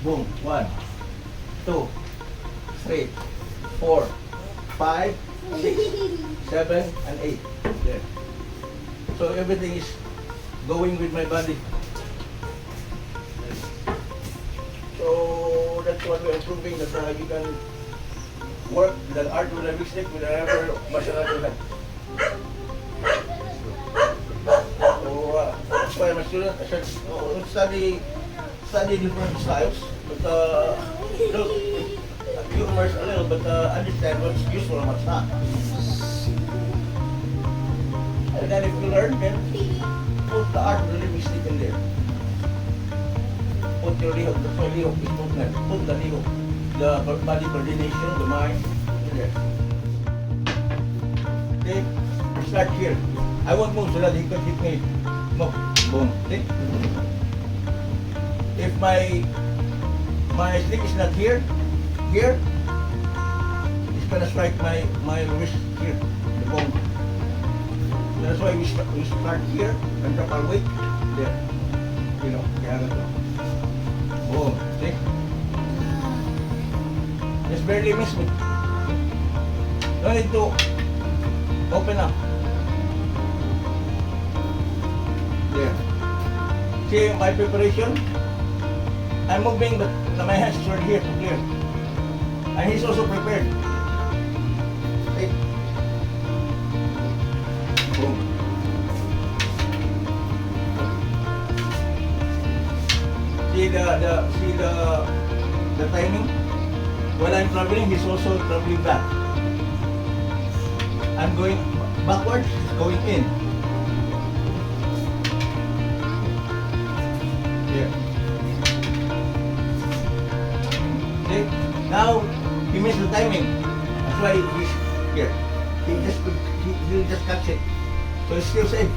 Boom. 1, 2, 3, 4, 5, 6, 7, and 8. There. So everything is going with my body. So that's what we're proving, that you can work with an art with a big stick with whatever martial art you have. So that's why my student, I said, study different styles, but look, humor a little, but understand what's useful and what's not. And then if you learn, then put the art with a big stick in there. Put your lihok, that's why lihok is movement. Put the lihok, the body coordination, the mind, in there. Okay, start here. I won't move so that he can hit me. Move, boom, okay? If my stick is not here, it's gonna strike my wrist here, the bone. That's why we start here and drop our weight there. You know, kaya ganito. Boom, see? Just barely miss me. No need to open up. There. See my preparation? I'm moving, but my hands are here to clear. And he's also prepared. See? Boom. See the timing? While I'm traveling, he's also traveling back. I'm going backwards, he's going in. There. See? Now he missed the timing. That's why he's here. He'll just catch it. So he's still safe.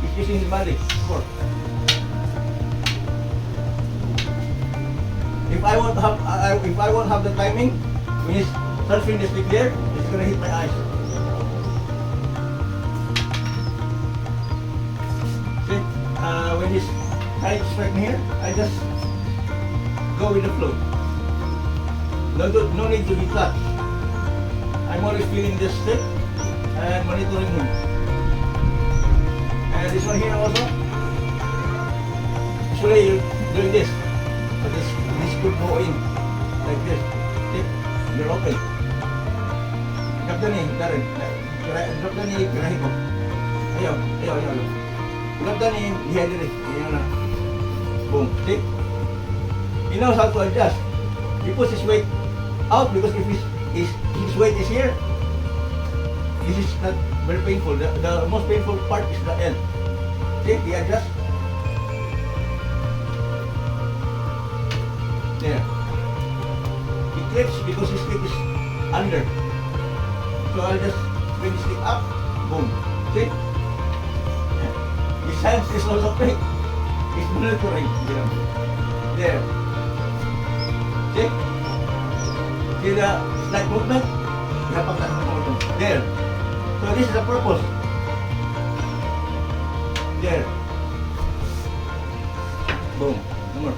He's using his body. Of If I won't have the timing, when he's surfing the stick there, it's gonna hit my eyes. See, when he's trying to strike me here, I just go with the flow. No need to be touched. I'm always feeling this stick and monitoring him. And this one here also, usually you're doing this, but this could go in like this. See, you're open. Drop the knee, Darren. Drop the knee, girahin ko. Ayaw. Drop the knee, dehydrate. Ayaw na. Boom. See? He knows how to adjust. He puts his weight out because if his weight is here, this is not very painful. The most painful part is the end. See? He adjusts. There. He clips because his stick is under. So I'll just bring the stick up. Boom. See? His hands is also quick. He's monitoring. There. See? See the slight movement? There. So this is the purpose. There. Boom. No more.